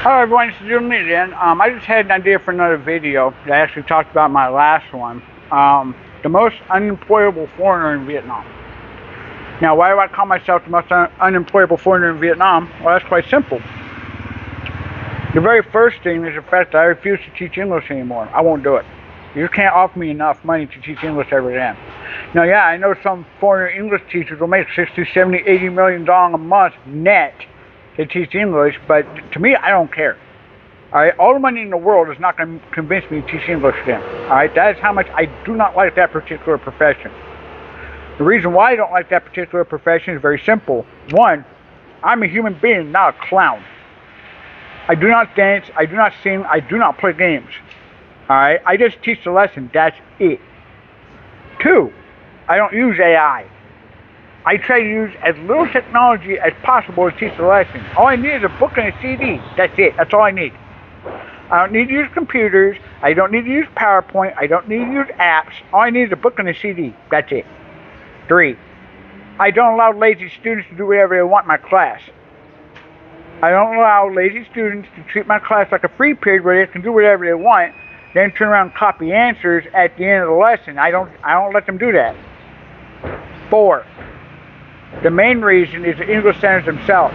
Hello everyone, this is Julian. I just had an idea for another video that I actually talked about in my last one. The most unemployable foreigner in Vietnam. Now, why do I call myself the most unemployable foreigner in Vietnam? Well, that's quite simple. The very first thing is the fact that I refuse to teach English anymore. I won't do it. You can't offer me enough money to teach English ever again. Now, yeah, I know some foreigner English teachers will make 60, 70, 80 million dollars a month net to teach English, but to me, I don't care. Alright, all the money in the world is not going to convince me to teach English again. Alright, that is how much I do not like that particular profession. The reason why I don't like that particular profession is very simple. One, I'm a human being, not a clown. I do not dance, I do not sing, I do not play games. Alright, I just teach the lesson, that's it. Two, I don't use AI. I try to use as little technology as possible to teach the lesson. All I need is a book and a CD. That's it. That's all I need. I don't need to use computers. I don't need to use PowerPoint. I don't need to use apps. All I need is a book and a CD. That's it. Three, I don't allow lazy students to do whatever they want in my class. I don't allow lazy students to treat my class like a free period where they can do whatever they want, then turn around and copy answers at the end of the lesson. I don't let them do that. Four, the main reason is the English centers themselves.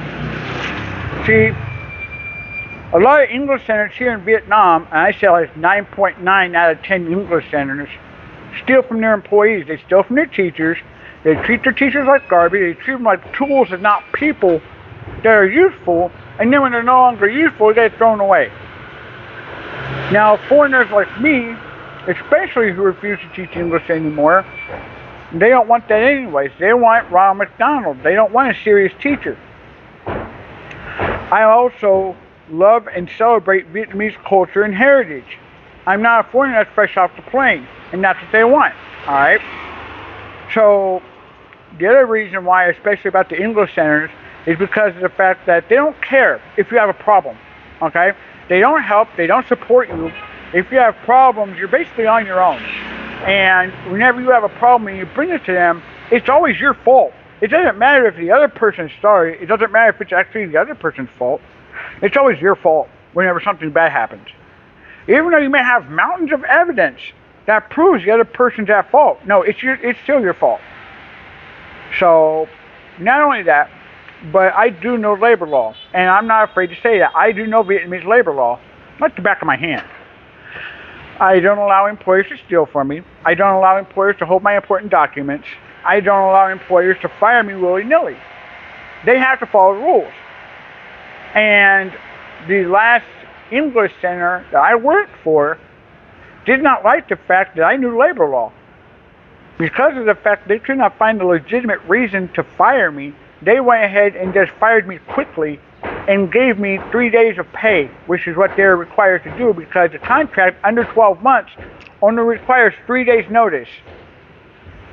See, a lot of English centers here in Vietnam, and I say like 9.9 out of 10 English centers, steal from their employees. They steal from their teachers. They treat their teachers like garbage. They treat them like tools and not people that are useful. And then when they're no longer useful, they get thrown away. Now, foreigners like me, especially who refuse to teach English anymore, they don't want that anyways. They want Ronald McDonald. They don't want a serious teacher. I also love and celebrate Vietnamese culture and heritage. I'm not a foreigner that's fresh off the plane, and that's what they want. Alright? So, the other reason why, especially about the English centers, is because of the fact that they don't care if you have a problem. Okay? They don't help, they don't support you. If you have problems, you're basically on your own. And whenever you have a problem and you bring it to them, it's always your fault. It doesn't matter if the other person's sorry. It doesn't matter if it's actually the other person's fault. It's always your fault whenever something bad happens. Even though you may have mountains of evidence that proves the other person's at fault. No, it's still your fault. So, not only that, but I do know labor law. And I'm not afraid to say that. I do know Vietnamese labor law like the back of my hand. I don't allow employers to steal from me. I don't allow employers to hold my important documents. I don't allow employers to fire me willy-nilly. They have to follow the rules. And the last English center that I worked for did not like the fact that I knew labor law. Because of the fact they could not find a legitimate reason to fire me, they went ahead and just fired me quickly and gave me 3 days of pay, which is what they're required to do because the contract under 12 months only requires 3 days notice.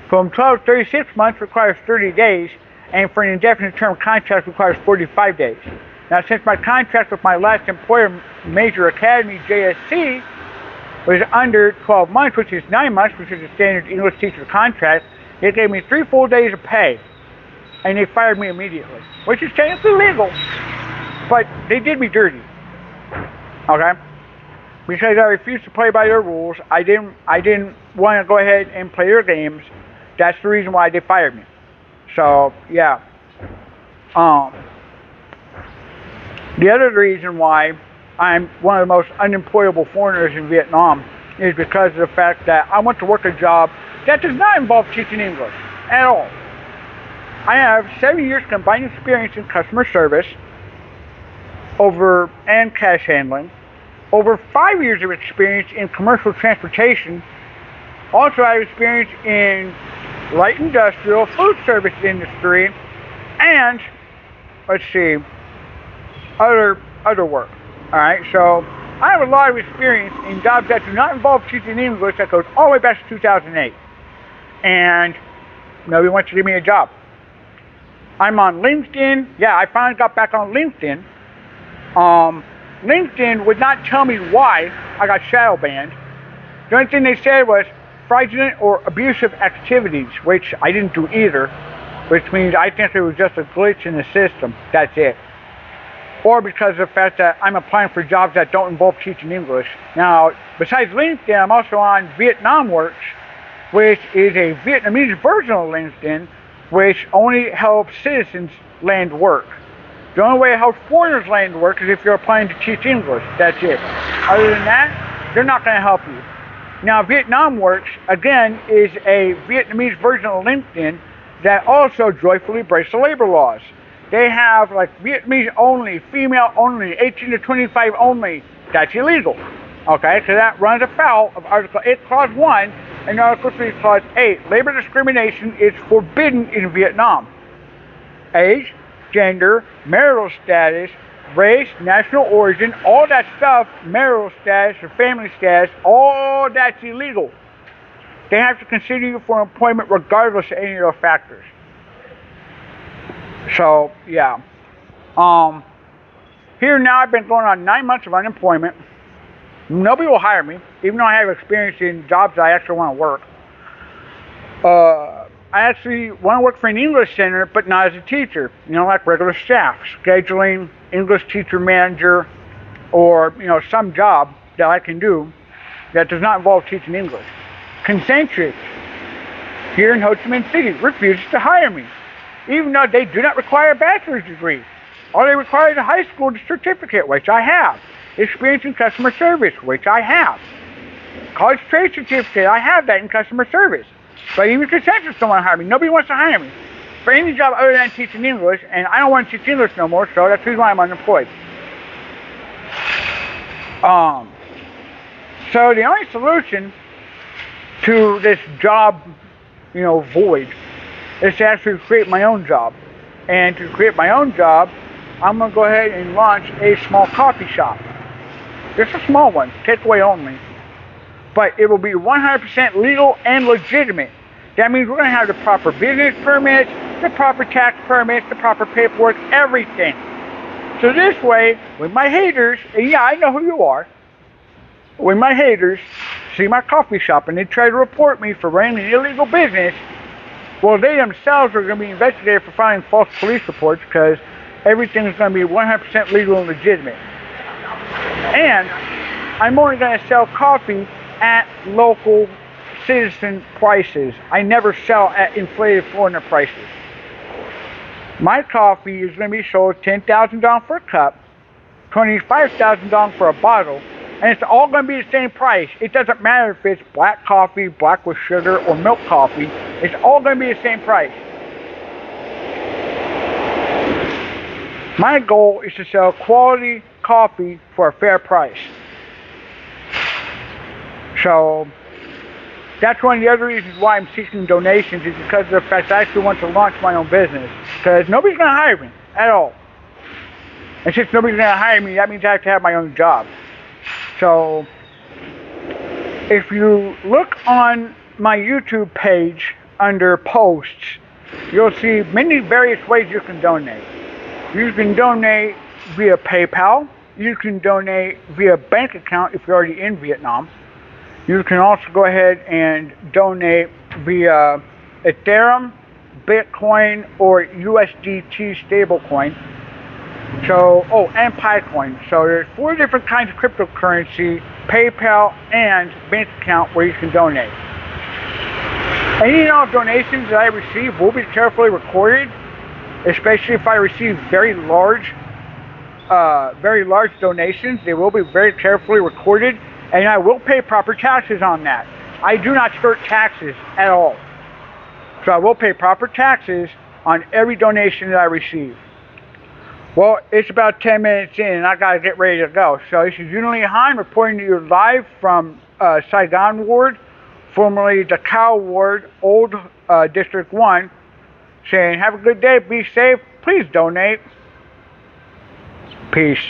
From 12 to 36 months requires 30 days, and for an indefinite term contract requires 45 days. Now, since my contract with my last employer, Major Academy, JSC, was under 12 months, which is 9 months, which is the standard English teacher contract, they gave me 3 full days of pay, and they fired me immediately, which is technically legal. But they did me dirty, okay? Because I refused to play by their rules. I didn't want to go ahead and play their games. That's the reason why they fired me. So yeah. The other reason why I'm one of the most unemployable foreigners in Vietnam is because of the fact that I want to work a job that does not involve teaching English at all. I have 7 years combined experience in customer service and cash handling, over 5 years of experience in commercial transportation. Also, I have experience in light industrial, food service industry, and other work. All right, so I have a lot of experience in jobs that do not involve teaching English that goes all the way back to 2008, and nobody wants to give me a job. I'm on LinkedIn. Yeah, I finally got back on LinkedIn. LinkedIn would not tell me why I got shadow banned. The only thing they said was fraudulent or abusive activities, which I didn't do either, which means I think it was just a glitch in the system. That's it. or because of the fact that I'm applying for jobs that don't involve teaching English. Now, besides LinkedIn, I'm also on Vietnam Works, which is a Vietnamese version of LinkedIn, which only helps citizens land work. The only way it helps foreigners land work is if you're applying to teach English. That's it. Other than that, they're not going to help you. Now, Vietnam Works, again, is a Vietnamese version of LinkedIn that also joyfully breaks the labor laws. They have like Vietnamese only, female only, 18 to 25 only. That's illegal. Okay, so that runs afoul of Article 8, Clause 1, and Article 3, Clause 8. Labor discrimination is forbidden in Vietnam. Age, gender, marital status, race, national origin, all that stuff, marital status or family status, all that's illegal. They have to consider you for employment regardless of any of those factors. So, yeah. Here now I've been going on 9 months of unemployment. Nobody will hire me, even though I have experience in jobs that I actually want to work. I actually want to work for an English center, but not as a teacher. Like regular staff, scheduling, English teacher manager, or, some job that I can do that does not involve teaching English. Concentric, here in Ho Chi Minh City, refuses to hire me, even though they do not require a bachelor's degree. All they require is a high school certificate, which I have. Experience in customer service, which I have. College trade certificate, I have that in customer service. But even Concentrics don't want to hire me. Nobody wants to hire me for any job other than teaching English, and I don't want to teach English no more, so that's the reason why I'm unemployed. So the only solution to this job, void is to actually create my own job. And to create my own job, I'm going to go ahead and launch a small coffee shop. Just a small one, takeaway only. But it will be 100% legal and legitimate. That means we're going to have the proper business permits, the proper tax permits, the proper paperwork, everything. So this way, when my haters, and yeah, I know who you are, when my haters see my coffee shop and they try to report me for running an illegal business, well, they themselves are going to be investigated for filing false police reports because everything is going to be 100% legal and legitimate. And I'm only going to sell coffee at local citizen prices. I never sell at inflated foreigner prices. My coffee is going to be sold 10,000 dong for a cup, 25,000 dong for a bottle, and it's all going to be the same price. It doesn't matter if it's black coffee, black with sugar, or milk coffee. It's all going to be the same price. My goal is to sell quality coffee for a fair price. So that's one of the other reasons why I'm seeking donations, is because of the fact I actually want to launch my own business. Because nobody's going to hire me at all. And since nobody's going to hire me, that means I have to have my own job. So if you look on my YouTube page under posts, you'll see many various ways you can donate. You can donate via PayPal. You can donate via bank account if you're already in Vietnam. You can also go ahead and donate via Ethereum, Bitcoin, or USDT stablecoin. So, and Picoin. So there's 4 different kinds of cryptocurrency, PayPal, and bank account where you can donate. Any and all donations that I receive will be carefully recorded, especially if I receive very large donations. They will be very carefully recorded, and I will pay proper taxes on that. I do not skirt taxes at all. So I will pay proper taxes on every donation that I receive. Well, it's about 10 minutes in, and I gotta get ready to go. So this is Unili Han reporting to you live from Saigon Ward, formerly the Cow Ward, Old District 1, saying have a good day, be safe, please donate. Peace.